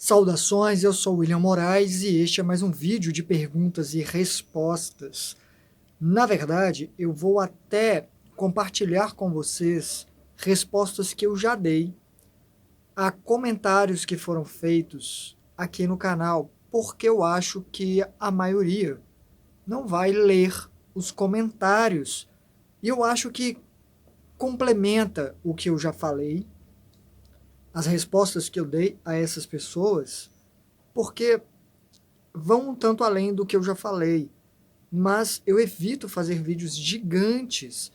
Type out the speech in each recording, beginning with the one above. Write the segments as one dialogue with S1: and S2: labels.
S1: Saudações, eu sou William Moraes e este é mais um vídeo de perguntas e respostas. Na verdade, eu vou até compartilhar com vocês respostas que eu já dei a comentários que foram feitos aqui no canal, porque eu acho que a maioria não vai ler os comentários. E eu acho que complementa o que eu já falei, as respostas que eu dei a essas pessoas, porque vão um tanto além do que eu já falei, mas eu evito fazer vídeos gigantes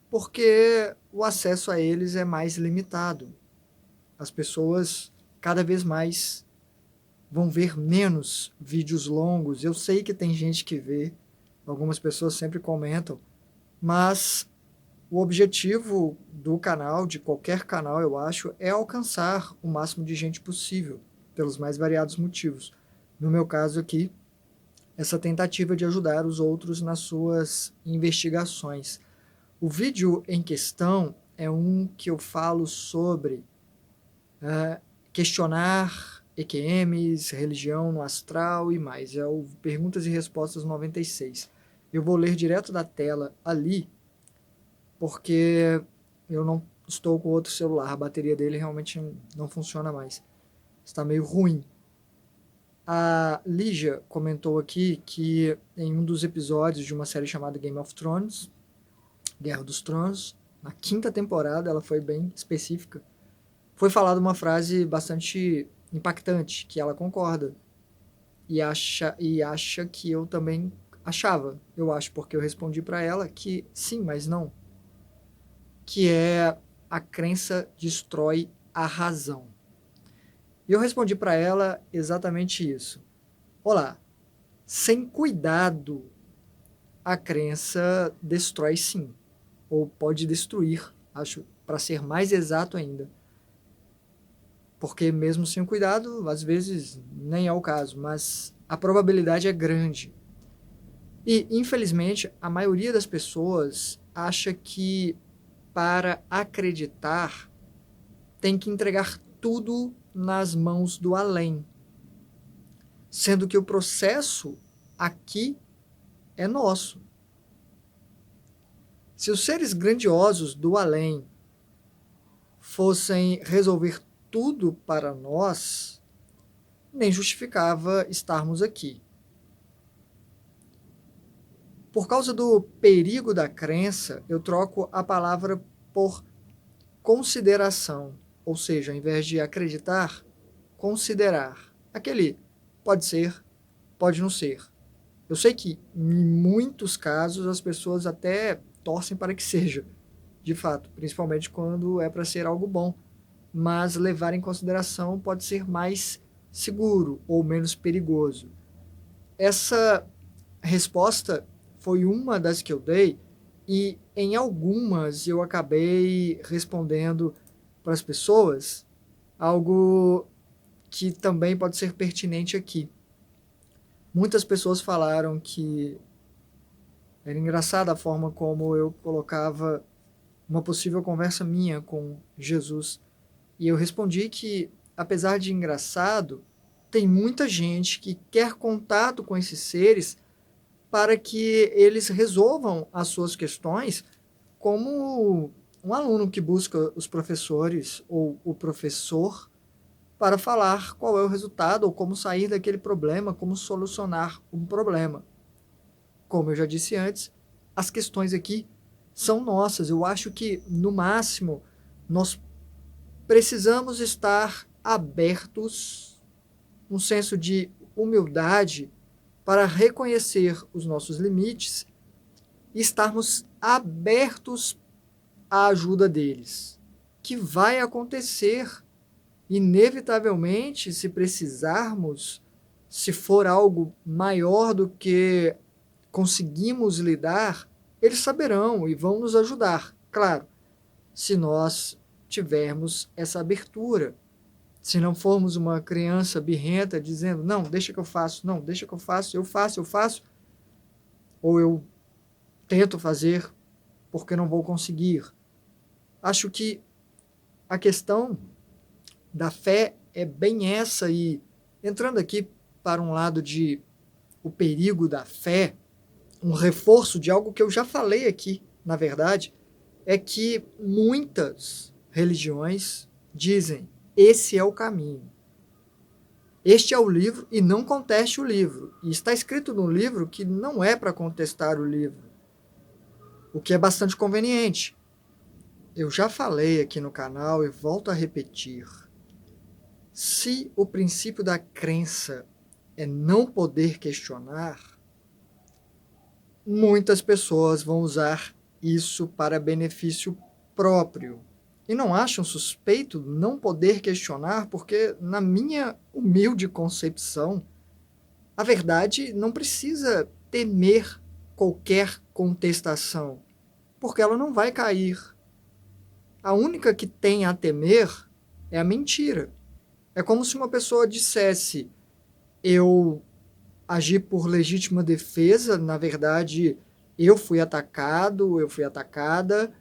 S1: porque o acesso a eles é mais limitado. As pessoas cada vez mais vão ver menos vídeos longos. Eu sei que tem gente que vê, algumas pessoas sempre comentam, mas o objetivo do canal, de qualquer canal, eu acho, é alcançar o máximo de gente possível, pelos mais variados motivos. No meu caso aqui, essa tentativa de ajudar os outros nas suas investigações. O vídeo em questão é um que eu falo sobre questionar EQMs, religião no astral e mais. É o Perguntas e Respostas 96. Eu vou ler direto da tela ali, porque eu não estou com outro celular. A bateria dele realmente não funciona mais. Está meio ruim. A Lígia comentou aqui que em um dos episódios de uma série chamada Game of Thrones, Guerra dos Tronos, na 5ª temporada, ela foi bem específica, foi falada uma frase bastante impactante, que ela concorda e acha que eu também achava. Eu acho, porque eu respondi para ela que sim, mas não. Que é: a crença destrói a razão. E eu respondi para ela exatamente isso. Olá, sem cuidado, a crença destrói sim, ou pode destruir, acho, para ser mais exato ainda. Porque mesmo sem cuidado, às vezes nem é o caso, mas a probabilidade é grande. E, infelizmente, a maioria das pessoas acha que para acreditar tem que entregar tudo nas mãos do além, sendo que o processo aqui é nosso. Se os seres grandiosos do além fossem resolver tudo para nós, nem justificava estarmos aqui. Por causa do perigo da crença, eu troco a palavra por consideração, ou seja, ao invés de acreditar, considerar. Aquele pode ser, pode não ser. Eu sei que em muitos casos as pessoas até torcem para que seja, de fato, principalmente quando é para ser algo bom, mas levar em consideração pode ser mais seguro ou menos perigoso. Essa resposta foi uma das que eu dei, e em algumas eu acabei respondendo para as pessoas algo que também pode ser pertinente aqui. Muitas pessoas falaram que era engraçada a forma como eu colocava uma possível conversa minha com Jesus. E eu respondi que, apesar de engraçado, tem muita gente que quer contato com esses seres para que eles resolvam as suas questões, como um aluno que busca os professores ou o professor para falar qual é o resultado ou como sair daquele problema, como solucionar um problema. Como eu já disse antes, as questões aqui são nossas. Eu acho que, no máximo, nós precisamos estar abertos, um senso de humildade para reconhecer os nossos limites e estarmos abertos à ajuda deles, que vai acontecer inevitavelmente se precisarmos, se for algo maior do que conseguimos lidar, eles saberão e vão nos ajudar, claro, se nós tivermos essa abertura. Se não formos uma criança birrenta dizendo, não, deixa que eu faço, não, deixa que eu faço, ou eu tento fazer porque não vou conseguir. Acho que a questão da fé é bem essa, e Entrando aqui para um lado de o perigo da fé, um reforço de algo que eu já falei aqui, na verdade, é que muitas religiões dizem: esse é o caminho. Este é o livro e não conteste o livro. E está escrito no livro que não é para contestar o livro, o que é bastante conveniente. Eu já falei aqui no canal e volto a repetir. Se o princípio da crença é não poder questionar, muitas pessoas vão usar isso para benefício próprio. E não acham suspeito não poder questionar, porque, na minha humilde concepção, a verdade não precisa temer qualquer contestação, porque ela não vai cair. A única que tem a temer é a mentira. É como se uma pessoa dissesse: eu agi por legítima defesa, na verdade, eu fui atacado, eu fui atacada,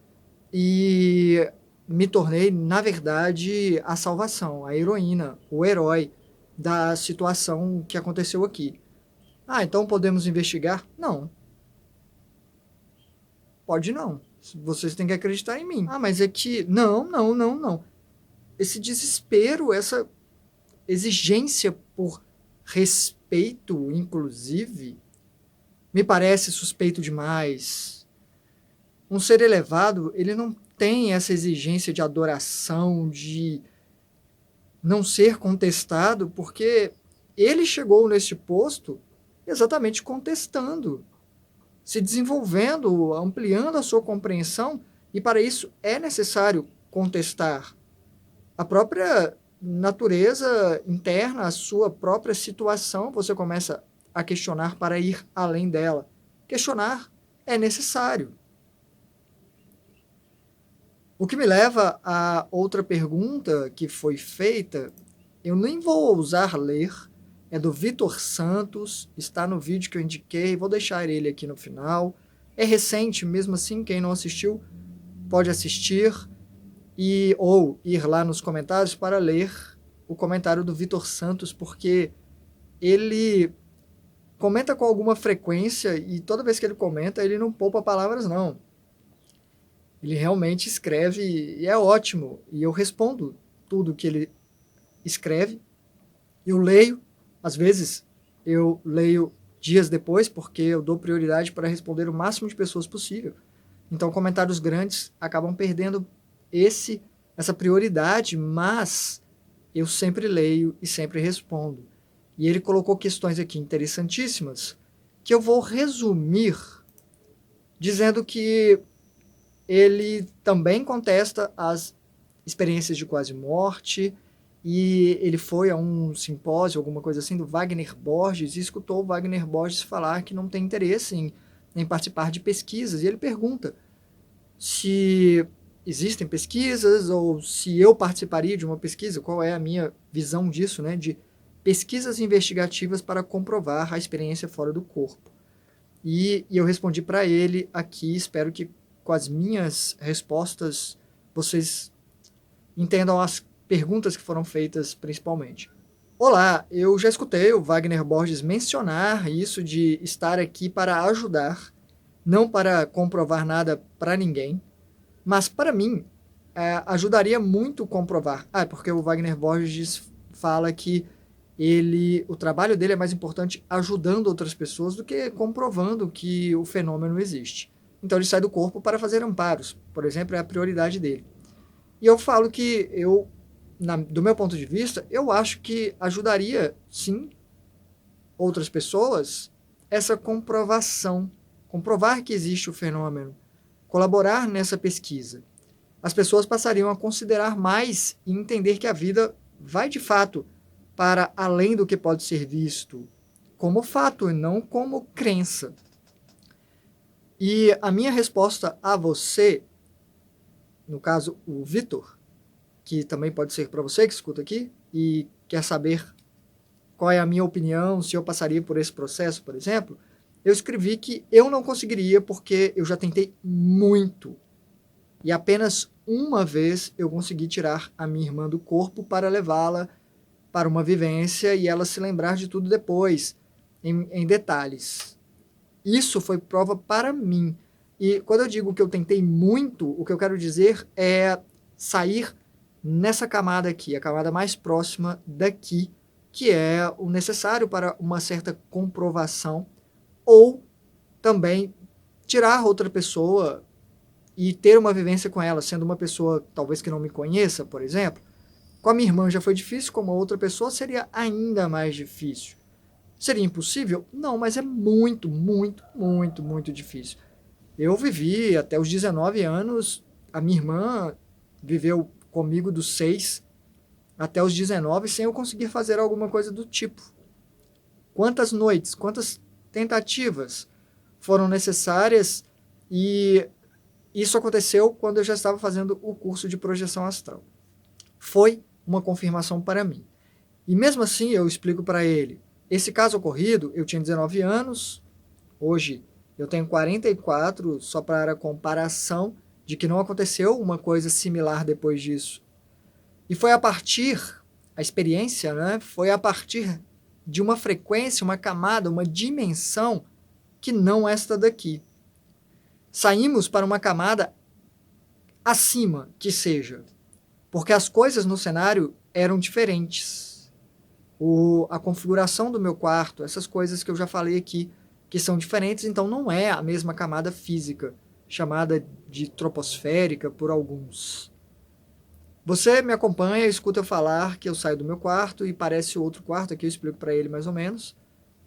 S1: e me tornei, na verdade, a salvação, a heroína, o herói da situação que aconteceu aqui. Ah, então podemos investigar? Não. Pode não. Vocês têm que acreditar em mim. Ah, mas é que... Não, não, não, não. Esse desespero, essa exigência por respeito, inclusive, me parece suspeito demais. Um ser elevado, ele não tem essa exigência de adoração, de não ser contestado, porque ele chegou neste posto exatamente contestando, se desenvolvendo, ampliando a sua compreensão, e para isso é necessário contestar a própria natureza interna, a sua própria situação. Você começa a questionar para ir além dela. Questionar é necessário. O que me leva a outra pergunta que foi feita, eu nem vou ousar ler, é do Vitor Santos, está no vídeo que eu indiquei, vou deixar ele aqui no final. É recente, mesmo assim, quem não assistiu pode assistir ou ir lá nos comentários para ler o comentário do Vitor Santos, porque ele comenta com alguma frequência e toda vez que ele comenta, ele não poupa palavras, não. Ele realmente escreve e é ótimo. E eu respondo tudo que ele escreve. Eu leio, às vezes eu leio dias depois, porque eu dou prioridade para responder o máximo de pessoas possível. Então, comentários grandes acabam perdendo essa prioridade, mas eu sempre leio e sempre respondo. E ele colocou questões aqui interessantíssimas, que eu vou resumir dizendo que ele também contesta as experiências de quase morte, e ele foi a um simpósio, alguma coisa assim, do Wagner Borges, e escutou o Wagner Borges falar que não tem interesse em participar de pesquisas, e ele pergunta se existem pesquisas, ou se eu participaria de uma pesquisa, qual é a minha visão disso, né, de pesquisas investigativas para comprovar a experiência fora do corpo. E eu respondi para ele aqui, espero que com as minhas respostas vocês entendam as perguntas que foram feitas principalmente. Olá, eu já escutei o Wagner Borges mencionar isso de estar aqui para ajudar, não para comprovar nada para ninguém, mas para mim ajudaria muito comprovar. Porque o Wagner Borges fala que o trabalho dele é mais importante ajudando outras pessoas do que comprovando que o fenômeno existe. Então ele sai do corpo para fazer amparos, por exemplo, é a prioridade dele. E eu falo que do meu ponto de vista, eu acho que ajudaria, sim, outras pessoas essa comprovação, comprovar que existe o fenômeno, colaborar nessa pesquisa. As pessoas passariam a considerar mais e entender que a vida vai de fato para além do que pode ser visto como fato e não como crença. E a minha resposta a você, no caso o Vitor, que também pode ser para você que escuta aqui e quer saber qual é a minha opinião, se eu passaria por esse processo, por exemplo, eu escrevi que eu não conseguiria porque eu já tentei muito. E apenas uma vez eu consegui tirar a minha irmã do corpo para levá-la para uma vivência e ela se lembrar de tudo depois, em detalhes. Isso foi prova para mim. E quando eu digo que eu tentei muito, o que eu quero dizer é sair nessa camada aqui, a camada mais próxima daqui, que é o necessário para uma certa comprovação, ou também tirar outra pessoa e ter uma vivência com ela, sendo uma pessoa talvez que não me conheça, por exemplo. Com a minha irmã já foi difícil, com uma outra pessoa seria ainda mais difícil. Seria impossível? Não, mas é muito, muito, muito, muito difícil. Eu vivi até os 19 anos, a minha irmã viveu comigo dos 6 até os 19 sem eu conseguir fazer alguma coisa do tipo. Quantas noites, quantas tentativas foram necessárias, e isso aconteceu quando eu já estava fazendo o curso de projeção astral. Foi uma confirmação para mim. E mesmo assim eu explico para ele, esse caso ocorrido, eu tinha 19 anos, hoje eu tenho 44, só para comparação de que não aconteceu uma coisa similar depois disso. E foi a partir, a experiência, né, foi a partir de uma frequência, uma camada, uma dimensão que não esta daqui. Saímos para uma camada acima, que seja, porque as coisas no cenário eram diferentes. A configuração do meu quarto, essas coisas que eu já falei aqui, que são diferentes, então não é a mesma camada física, chamada de troposférica por alguns. Você me acompanha, escuta eu falar que eu saio do meu quarto e parece outro quarto, aqui eu explico para ele mais ou menos,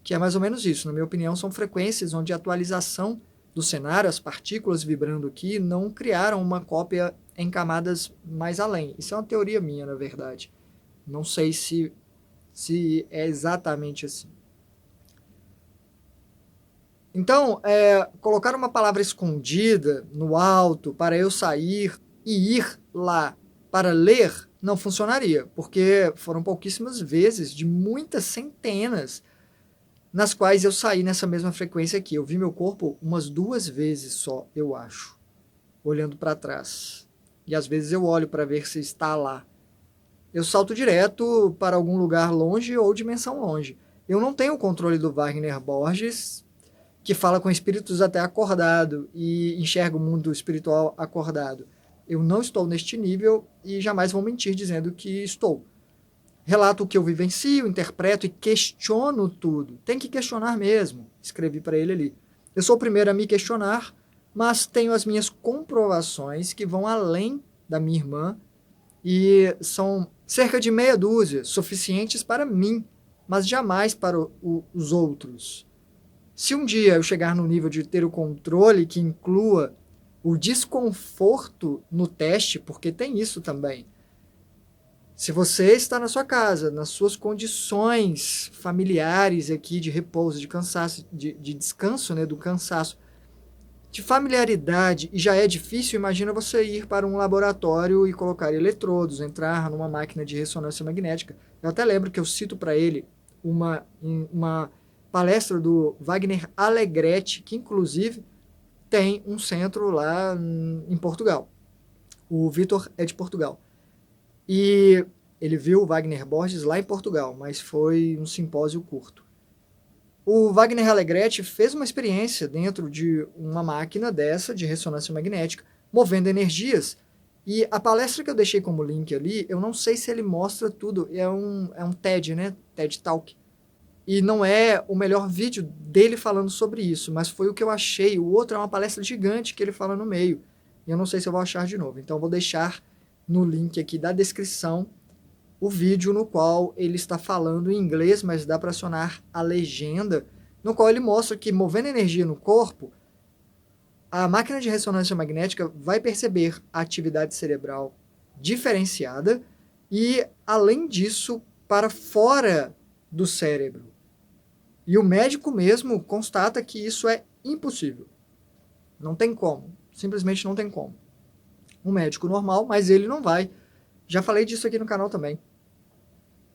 S1: que é mais ou menos isso. Na minha opinião, são frequências onde a atualização do cenário, as partículas vibrando aqui, não criaram uma cópia em camadas mais além. Isso é uma teoria minha, na verdade. Não sei se é exatamente assim. Então, colocar uma palavra escondida no alto para eu sair e ir lá para ler não funcionaria, porque foram pouquíssimas vezes, de muitas centenas, nas quais eu saí nessa mesma frequência aqui. Eu vi meu corpo umas 2 vezes só, eu acho, olhando para trás. E às vezes eu olho para ver se está lá. Eu salto direto para algum lugar longe ou dimensão longe. Eu não tenho o controle do Wagner Borges, que fala com espíritos até acordado e enxerga o mundo espiritual acordado. Eu não estou neste nível e jamais vou mentir dizendo que estou. Relato o que eu vivencio, interpreto e questiono tudo. Tem que questionar mesmo, escrevi para ele ali. Eu sou o primeiro a me questionar, mas tenho as minhas comprovações que vão além da minha irmã e são cerca de meia dúzia, suficientes para mim, mas jamais para os outros. Se um dia eu chegar no nível de ter o controle que inclua o desconforto no teste, porque tem isso também. Se você está na sua casa, nas suas condições familiares aqui de repouso, de cansaço, de descanso, né, do cansaço, de familiaridade, e já é difícil, imagina você ir para um laboratório e colocar eletrodos, entrar numa máquina de ressonância magnética. Eu até lembro que eu cito para ele uma palestra do Wagner Alegretti, que inclusive tem um centro lá em Portugal. O Vitor é de Portugal. E ele viu o Wagner Borges lá em Portugal, mas foi um simpósio curto. O Wagner Alegretti fez uma experiência dentro de uma máquina dessa, de ressonância magnética, movendo energias. E a palestra que eu deixei como link ali, eu não sei se ele mostra tudo, é um TED, né? TED Talk. E não é o melhor vídeo dele falando sobre isso, mas foi o que eu achei. O outro é uma palestra gigante que ele fala no meio. E eu não sei se eu vou achar de novo. Então eu vou deixar no link aqui da descrição o vídeo no qual ele está falando em inglês, mas dá para acionar a legenda, no qual ele mostra que movendo energia no corpo, a máquina de ressonância magnética vai perceber a atividade cerebral diferenciada e, além disso, para fora do cérebro. E o médico mesmo constata que isso é impossível. Não tem como. Simplesmente não tem como. Um médico normal, mas ele não vai. Já falei disso aqui no canal também.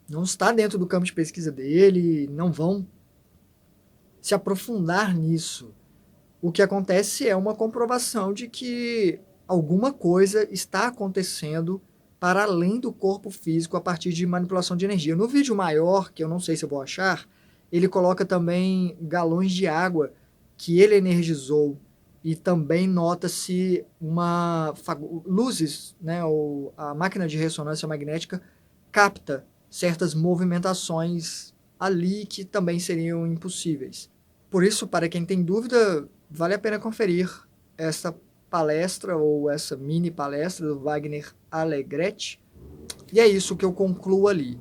S1: Não está dentro do campo de pesquisa dele, não vão se aprofundar nisso. O que acontece é uma comprovação de que alguma coisa está acontecendo para além do corpo físico a partir de manipulação de energia. No vídeo maior, que eu não sei se eu vou achar, ele coloca também galões de água que ele energizou, e também nota-se luzes, né, ou a máquina de ressonância magnética capta certas movimentações ali que também seriam impossíveis. Por isso, para quem tem dúvida, vale a pena conferir essa palestra ou essa mini palestra do Wagner Alegretti. E é isso que eu concluo ali.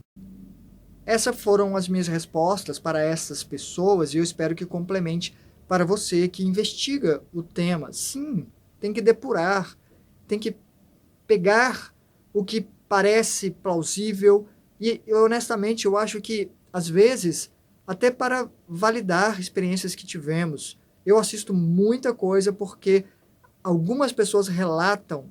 S1: Essas foram as minhas respostas para essas pessoas e eu espero que complemente para você que investiga o tema. Sim, tem que depurar, tem que pegar o que parece plausível e honestamente eu acho que às vezes até para validar experiências que tivemos. Eu assisto muita coisa porque algumas pessoas relatam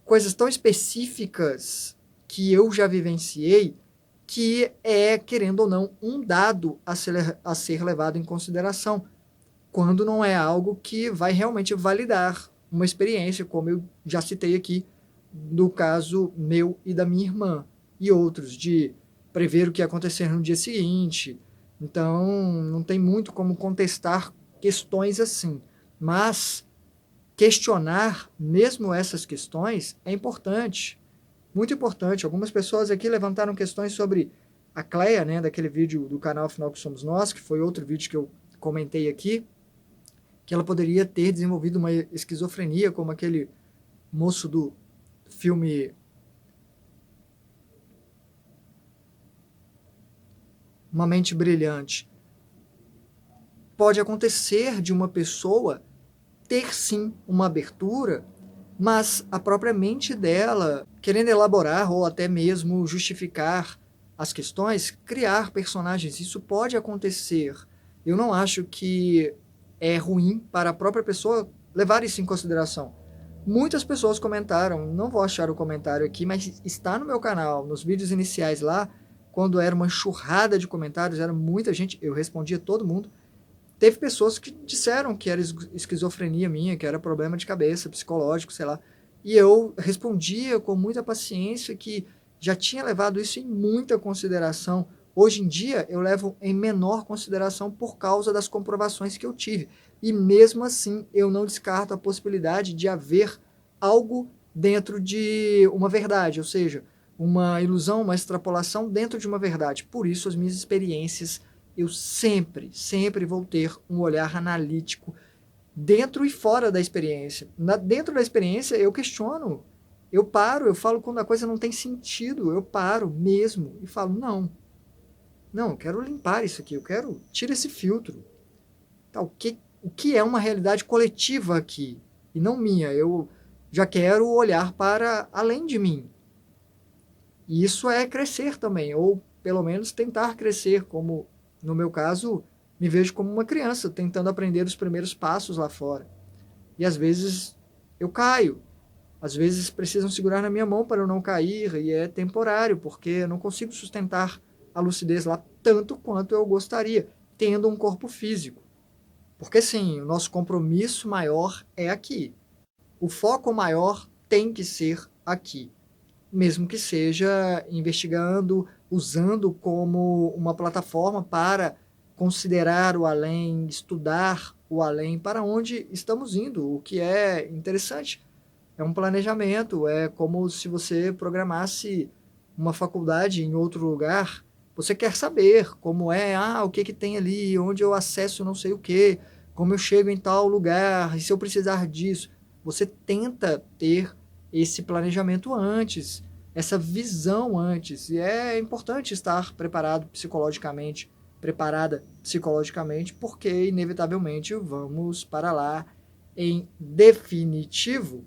S1: coisas tão específicas que eu já vivenciei que é, querendo ou não, um dado a ser levado em consideração, quando não é algo que vai realmente validar uma experiência, como eu já citei aqui, do caso meu e da minha irmã, e outros, de prever o que ia acontecer no dia seguinte. Então, não tem muito como contestar questões assim, mas questionar mesmo essas questões é importante, muito importante. Algumas pessoas aqui levantaram questões sobre a Cleia, né, daquele vídeo do canal Afinal que Somos Nós, que foi outro vídeo que eu comentei aqui, que ela poderia ter desenvolvido uma esquizofrenia, como aquele moço do filme Uma Mente Brilhante. Pode acontecer de uma pessoa ter sim uma abertura, mas a própria mente dela, querendo elaborar ou até mesmo justificar as questões, criar personagens. Isso pode acontecer. Eu não acho que é ruim para a própria pessoa levar isso em consideração. Muitas pessoas comentaram, não vou achar o comentário aqui, mas está no meu canal, nos vídeos iniciais lá, quando era uma enxurrada de comentários, era muita gente, eu respondia todo mundo. Teve pessoas que disseram que era esquizofrenia minha, que era problema de cabeça, psicológico, sei lá. E eu respondia com muita paciência que já tinha levado isso em muita consideração. Hoje em dia, eu levo em menor consideração por causa das comprovações que eu tive. E mesmo assim, eu não descarto a possibilidade de haver algo dentro de uma verdade, ou seja, uma ilusão, uma extrapolação dentro de uma verdade. Por isso, as minhas experiências, eu sempre vou ter um olhar analítico dentro e fora da experiência. Dentro da experiência, eu questiono, eu paro, eu falo quando a coisa não tem sentido, eu paro mesmo e falo, não, eu quero limpar isso aqui, eu quero tirar esse filtro. Tá, o que é uma realidade coletiva aqui e não minha? Eu já quero olhar para além de mim. E isso é crescer também, ou pelo menos tentar crescer, como no meu caso, me vejo como uma criança tentando aprender os primeiros passos lá fora. E às vezes eu caio, às vezes precisam segurar na minha mão para eu não cair, e é temporário, porque eu não consigo sustentar a lucidez lá tanto quanto eu gostaria, tendo um corpo físico. Porque sim, o nosso compromisso maior é aqui. O foco maior tem que ser aqui, mesmo que seja investigando, usando como uma plataforma para considerar o além, estudar o além, para onde estamos indo, o que é interessante. É um planejamento, é como se você programasse uma faculdade em outro lugar. Você quer saber como é, o que tem ali, onde eu acesso não sei o que, como eu chego em tal lugar, e se eu precisar disso. Você tenta ter esse planejamento antes, essa visão antes. E é importante estar preparada psicologicamente, porque inevitavelmente vamos para lá em definitivo,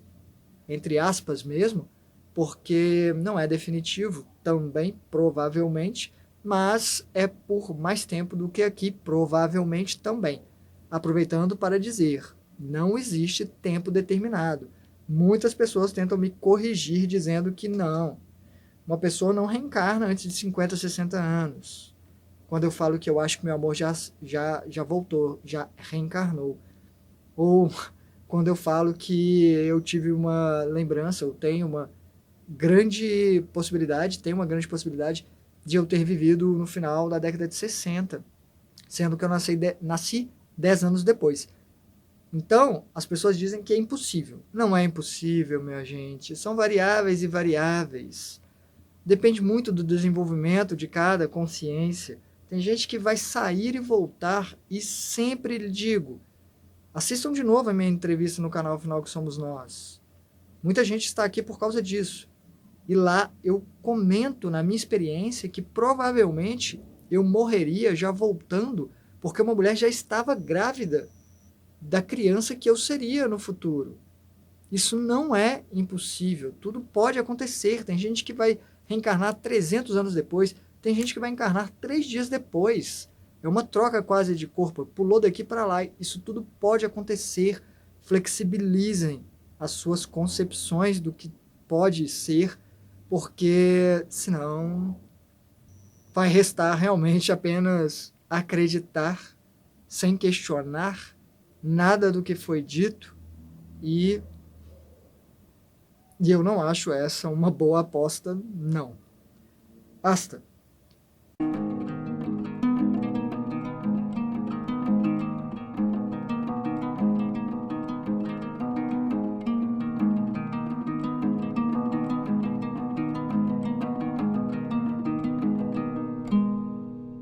S1: entre aspas mesmo, porque não é definitivo também, provavelmente, mas é por mais tempo do que aqui, provavelmente também. Aproveitando para dizer, não existe tempo determinado. Muitas pessoas tentam me corrigir dizendo que não. Uma pessoa não reencarna antes de 50, 60 anos. Quando eu falo que eu acho que meu amor já voltou, já reencarnou. Ou quando eu falo que eu tive uma lembrança, eu tenho uma grande possibilidade, tem uma grande possibilidade de eu ter vivido no final da década de 60, sendo que eu nasci 10 anos depois. Então, as pessoas dizem que é impossível. Não é impossível, minha gente. São variáveis e variáveis. Depende muito do desenvolvimento de cada consciência. Tem gente que vai sair e voltar, e sempre lhe digo, assistam de novo a minha entrevista no canal Final que Somos Nós. Muita gente está aqui por causa disso. E lá eu comento na minha experiência que provavelmente eu morreria já voltando, porque uma mulher já estava grávida da criança que eu seria no futuro. Isso não é impossível, tudo pode acontecer. Tem gente que vai reencarnar 300 anos depois, tem gente que vai encarnar 3 dias depois. É uma troca quase de corpo, pulou daqui para lá. Isso tudo pode acontecer. Flexibilizem as suas concepções do que pode ser, porque senão vai restar realmente apenas acreditar sem questionar nada do que foi dito, e eu não acho essa uma boa aposta, não. Basta.